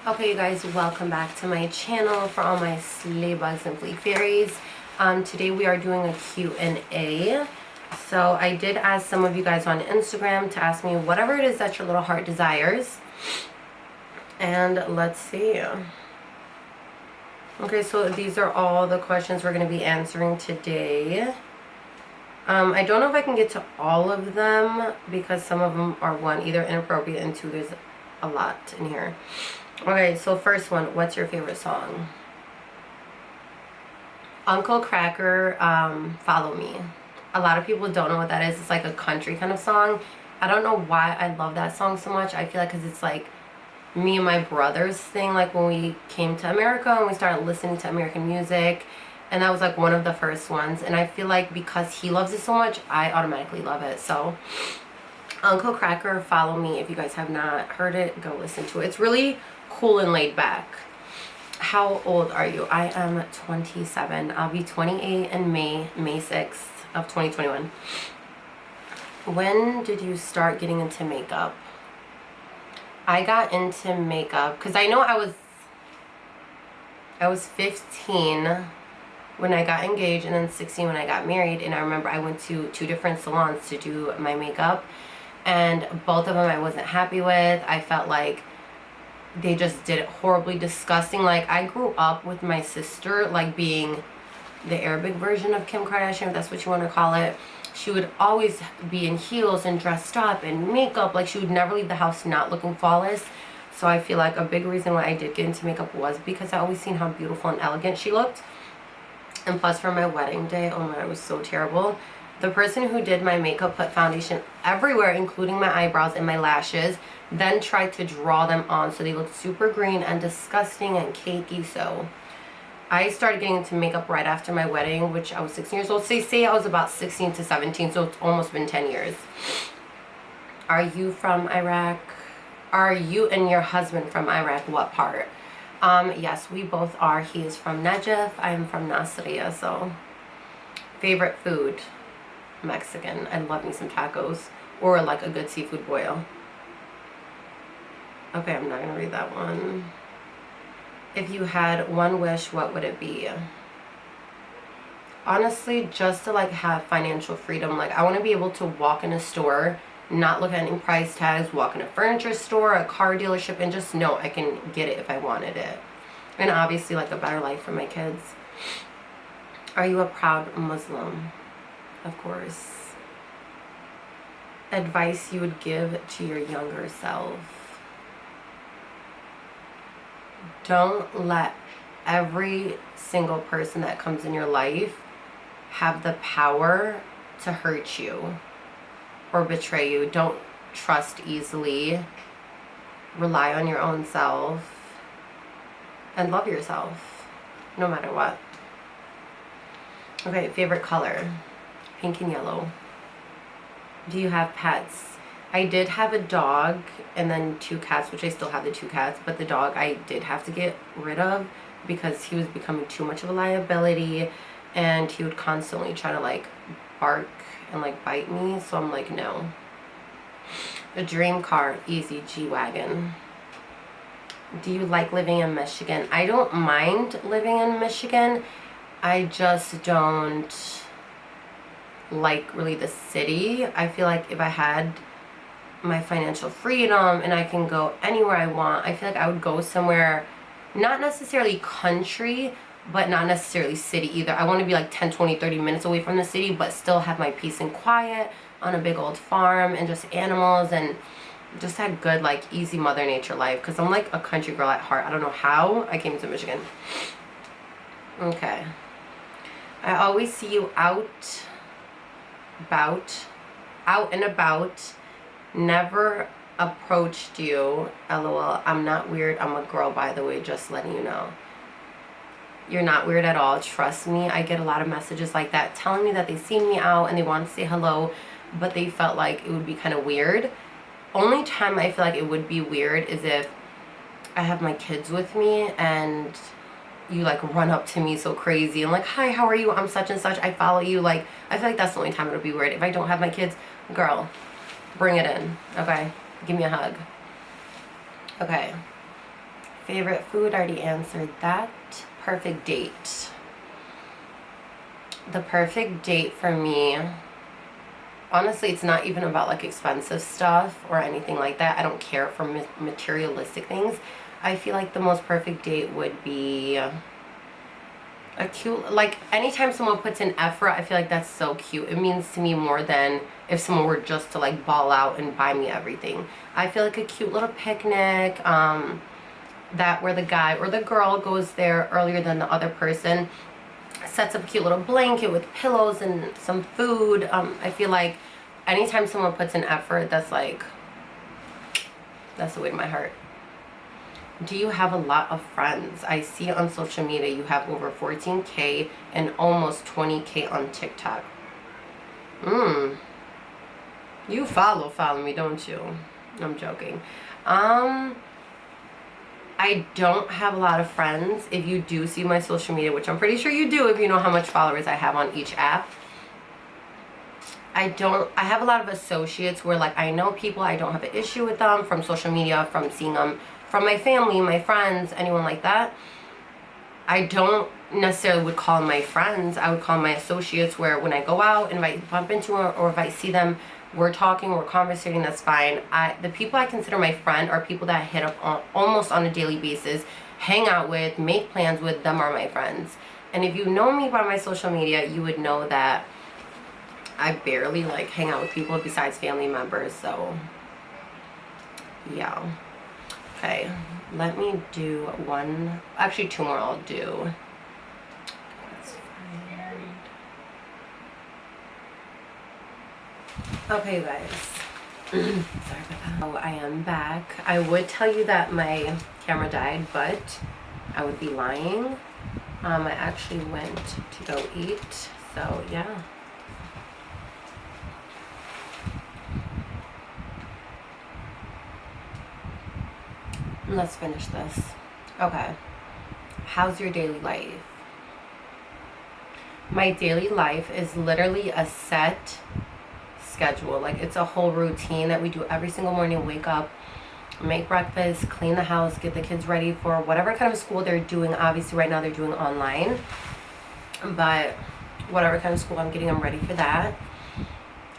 Okay, you guys, welcome back to my channel for all my slay bugs and flea fairies. Today we are doing a Q&A. So I did ask some of you guys on Instagram to ask me whatever it is that your little heart desires. And let's see. Okay, so these are all the questions we're going to be answering today. I don't know if I can get to all of them because some of them are, one, either inappropriate, and two, there's a lot in here. Okay, so first one, what's your favorite song? Uncle Cracker, Follow Me. A lot of people don't know what that is. It's like a country kind of song. I don't know why I love that song so much. I feel like because it's like me and my brother's thing, like when we came to America and we started listening to American music, and that was like one of the first ones, and I feel like because he loves it so much, I automatically love it. So Uncle Cracker, Follow Me. If you guys have not heard it, go listen to it. It's really cool and laid back. How old are you? I am 27. I'll be 28 in May 6th of 2021. When did you start getting into makeup? I got into makeup because I know I was 15 when I got engaged, and then 16 when I got married. And I remember I went to 2 different salons to do my makeup, and both of them I wasn't happy with. I felt like they just did it horribly disgusting. Like, I grew up with my sister like being the Arabic version of Kim Kardashian, if that's what you want to call it. She would always be in heels and dressed up and makeup. Like, she would never leave the house not looking flawless. So I feel like a big reason why I did get into makeup was because I always seen how beautiful and elegant she looked. And plus, for my wedding day, oh my, it was so terrible. The person who did my makeup put foundation everywhere, including my eyebrows and my lashes, then tried to draw them on so they looked super green and disgusting and cakey. So I started getting into makeup right after my wedding, which I was 16 years old. So they say I was about 16 to 17, so it's almost been 10 years. Are you from Iraq? Are you and your husband from Iraq? What part? Yes, we both are. He is from Najaf. I am from Nasiriyah. So favorite food? Mexican. I love me some tacos or like a good seafood boil. Okay, I'm not gonna read that one. If you had one wish, what would it be? Honestly, just to like have financial freedom. Like, I want to be able to walk in a store, not look at any price tags, walk in a furniture store, a car dealership, and just know I can get it if I wanted it. And obviously like a better life for my kids. Are you a proud Muslim? Of course. Advice you would give to your younger self? Don't let every single person that comes in your life have the power to hurt you or betray you. Don't trust easily. Rely on your own self. And love yourself, no matter what. Okay, favorite color? Pink and yellow. Do you have pets? I did have a dog and then 2 cats, which I still have the 2 cats, but the dog I did have to get rid of because he was becoming too much of a liability, and he would constantly try to like bark and like bite me, so I'm like, no. A dream car? Easy, G-Wagon. Do you like living in Michigan? I don't mind living in Michigan. I just don't like really the city. I feel like if I had my financial freedom and I can go anywhere I want, I feel like I would go somewhere, not necessarily country, but not necessarily city either. I want to be like 10, 20, 30 minutes away from the city, but still have my peace and quiet on a big old farm and just animals, and just had good like easy mother nature life, because I'm like a country girl at heart. I don't know how I came to Michigan. Okay. I always see you out and about. Never approached you. LOL. I'm not weird. I'm a girl, by the way, just letting you know. You're not weird at all. Trust me. I get a lot of messages like that telling me that they seen me out and they want to say hello, but they felt like it would be kind of weird. Only time I feel like it would be weird is if I have my kids with me and you like run up to me so crazy and like, hi, how are you? I'm such and such. I follow you. Like, I feel like that's the only time it would be weird. If I don't have my kids, girl, bring it in. Okay, give me a hug. Okay, Favorite food, already answered that. Perfect date. The perfect date for me, honestly, it's not even about like expensive stuff or anything like that. I don't care for materialistic things. I feel like the most perfect date would be a cute, like anytime someone puts in effort, I feel like that's so cute. It means to me more than if someone were just to like ball out and buy me everything. I feel like a cute little picnic, that where the guy or the girl goes there earlier than the other person, sets up a cute little blanket with pillows and some food. I feel like anytime someone puts in effort, that's like, that's the way to my heart. Do you have a lot of friends? I see on social media you have over 14K and almost 20K on TikTok. You follow me, don't you? I'm joking. I don't have a lot of friends. If you do see my social media, which I'm pretty sure you do if you know how much followers I have on each app, I have a lot of associates where like I know people, I don't have an issue with them from social media, from seeing them, from my family, my friends, anyone like that. I don't necessarily would call my friends. I would call my associates, where when I go out and if I bump into them or if I see them, we're talking, we're conversating, that's fine. The people I consider my friend are people that I hit up on, almost on a daily basis, hang out with, make plans with. Them are my friends. And if you know me by my social media, you would know that I barely like hang out with people besides family members. So yeah. Okay, let me do one, actually two more I'll do. Okay, you guys. Sorry about that. Oh, I am back. I would tell you that my camera died, but I would be lying. I actually went to go eat, so yeah. Let's finish this. Okay. How's your daily life? My daily life is literally a set schedule. Like, it's a whole routine that we do every single morning. Wake up, make breakfast, clean the house, get the kids ready for whatever kind of school they're doing. Obviously, right now they're doing online. But whatever kind of school I'm getting, I'm ready for that.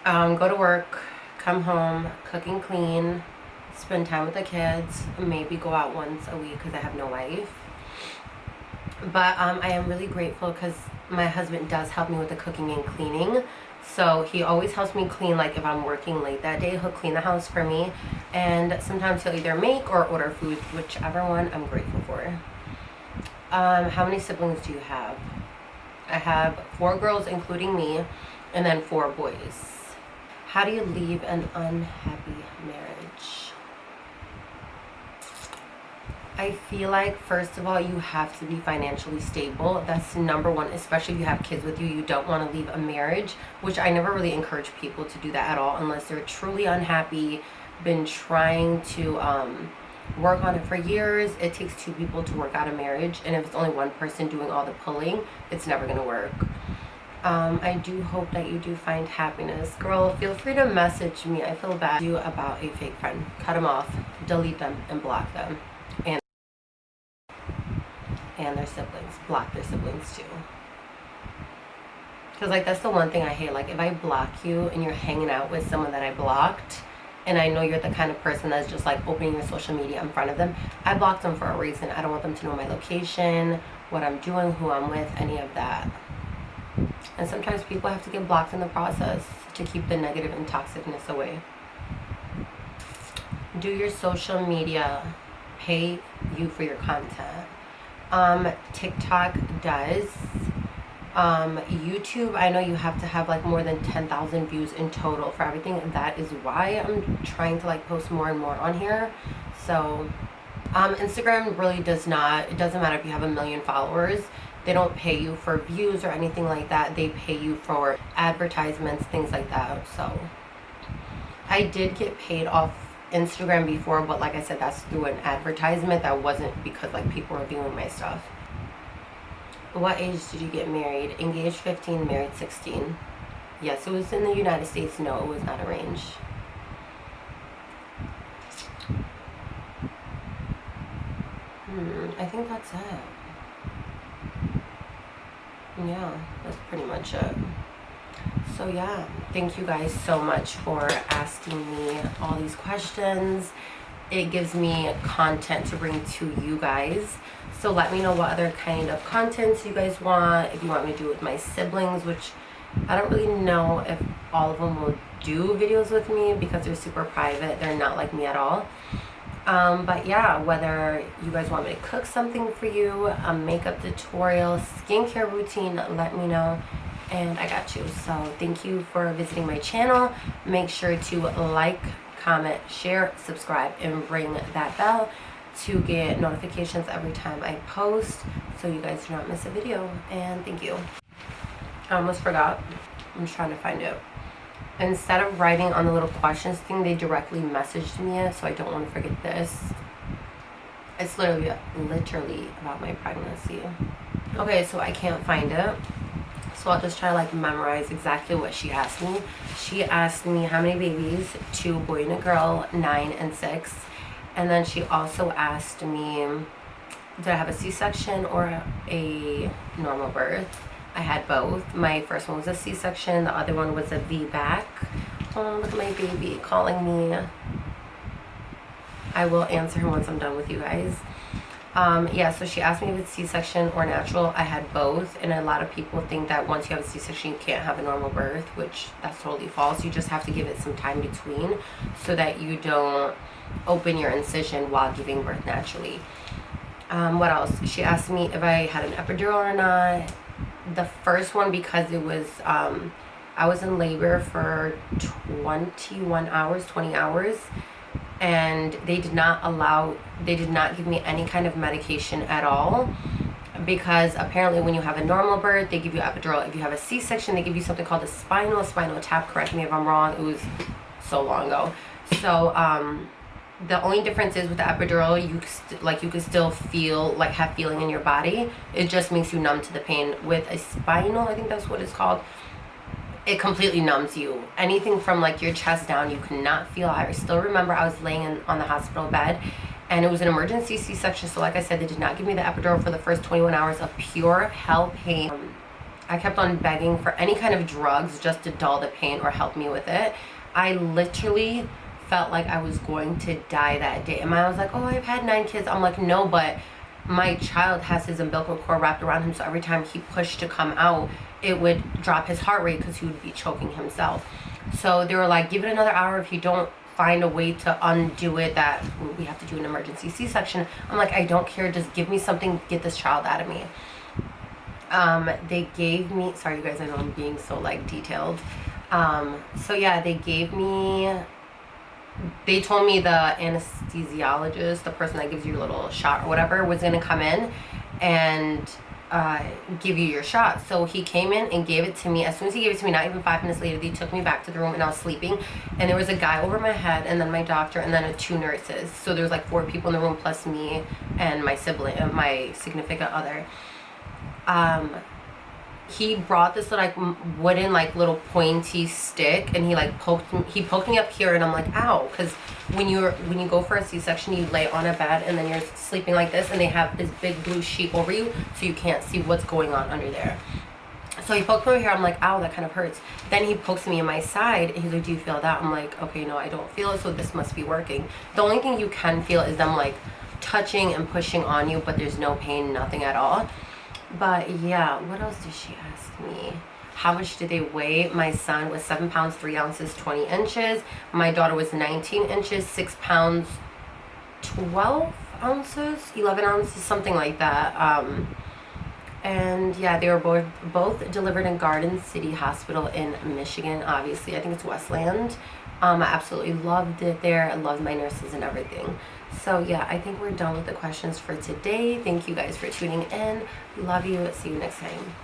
Go to work, come home, cook and clean, spend time with the kids, maybe go out once a week because I have no life. But I am really grateful because my husband does help me with the cooking and cleaning. So he always helps me clean. Like if I'm working late that day, he'll clean the house for me. And sometimes he'll either make or order food, whichever one I'm grateful for. How many siblings do you have? I have 4 girls, including me, and then 4 boys. How do you leave an unhappy marriage? I feel like, first of all, you have to be financially stable. That's number one, especially if you have kids with you. You don't want to leave a marriage, which I never really encourage people to do that at all unless they're truly unhappy, been trying to work on it for years. It takes 2 people to work out a marriage, and if it's only one person doing all the pulling, it's never going to work. I do hope that you do find happiness. Girl, feel free to message me. I feel bad about a fake friend. Cut them off, delete them, and block them. And their siblings. Block their siblings too. Because like that's the one thing I hate. Like if I block you and you're hanging out with someone that I blocked, and I know you're the kind of person that's just like opening your social media in front of them, I blocked them for a reason. I don't want them to know my location, what I'm doing, who I'm with, any of that. And sometimes people have to get blocked in the process to keep the negative and toxicness away. Do your social media pay you for your content? TikTok does. YouTube, I know you have to have like more than 10,000 views in total for everything, and that is why I'm trying to like post more and more on here. So Instagram really does not, it doesn't matter if you have 1 million followers. They don't pay you for views or anything like that. They pay you for advertisements, things like that. So I did get paid off Instagram before, but like I said, that's through an advertisement. That wasn't because like people were viewing my stuff. What age did you get married? Engaged 15, married 16. Yes, it was in the United States. No, it was not arranged. I think that's it. Yeah, that's pretty much it. So yeah, thank you guys so much for asking me all these questions. It gives me content to bring to you guys. So let me know what other kind of contents you guys want. If you want me to do it with my siblings, which I don't really know if all of them will do videos with me because they're super private. They're not like me at all. But yeah, whether you guys want me to cook something for you, a makeup tutorial, skincare routine, let me know. And I got you. So thank you for visiting my channel. Make sure to like, comment, share, subscribe, and ring that bell to get notifications every time I post so you guys do not miss a video. And thank you. I almost forgot. I'm just trying to find it. Instead of writing on the little questions thing, they directly messaged me it, so I don't want to forget this. It's literally about my pregnancy. Okay, so I can't find it. So I'll just try to like memorize exactly what she asked me. She asked me how many babies, 2, boy and a girl, 9 and 6. And then she also asked me, did I have a C-section or a normal birth? I had both. My first one was a C-section. The other one was a VBAC. Oh, look at my baby calling me. I will answer her once I'm done with you guys. Yeah, so she asked me if it's C-section or natural. I had both, and a lot of people think that once you have a C-section you can't have a normal birth, which that's totally false. You just have to give it some time between so that you don't open your incision while giving birth naturally. What else? She asked me if I had an epidural or not. The first one, because it was I was in labor for 20 hours, and they did not give me any kind of medication at all, because apparently when you have a normal birth they give you epidural. If you have a C-section they give you something called a spinal tap. Correct me if I'm wrong, it was so long ago. So the only difference is with the epidural, you can still feel, like, have feeling in your body. It just makes you numb to the pain. With a spinal, I think that's what it's called, it completely numbs you. Anything from like your chest down, you cannot feel. I still remember I was laying on the hospital bed, and it was an emergency C-section. So like I said, they did not give me the epidural for the first 21 hours of pure hell pain. I kept on begging for any kind of drugs just to dull the pain or help me with it. I literally felt like I was going to die that day. And my mom was like, oh, I've had 9 kids. I'm like, no, but my child has his umbilical cord wrapped around him, so every time he pushed to come out, it would drop his heart rate because he would be choking himself. So they were like, give it another hour. If you don't find a way to undo it, that we have to do an emergency C-section. I'm like, I don't care, just give me something, get this child out of me. They gave me, sorry you guys, I know I'm being so like detailed. So yeah, they told me the anesthesiologist, the person that gives you a little shot or whatever, was going to come in and give you your shot. So he came in and gave it to me. As soon as he gave it to me, not even 5 minutes later, they took me back to the room, and I was sleeping, and there was a guy over my head, and then my doctor, and then 2 nurses. So there was like 4 people in the room plus me and my sibling, my significant other. He brought this like wooden like little pointy stick, and he poked me up here, and I'm like, ow, because when you go for a C-section, you lay on a bed and then you're sleeping like this, and they have this big blue sheet over you so you can't see what's going on under there. So he poked me over here. I'm like, ow, that kind of hurts. Then he pokes me in my side, and he's like, do you feel that? I'm like, okay, no, I don't feel it, so this must be working. The only thing you can feel is them like touching and pushing on you, but there's no pain, nothing at all. But yeah, what else did she ask me? How much did they weigh? My son was 7 pounds 3 ounces 20 inches. My daughter was 19 inches 6 pounds 12 ounces 11 ounces, something like that. And yeah, they were both delivered in Garden City Hospital in Michigan. Obviously, I think it's Westland. I absolutely loved it there. I loved my nurses and everything. So yeah, I think we're done with the questions for today. Thank you guys for tuning in. Love you. See you next time.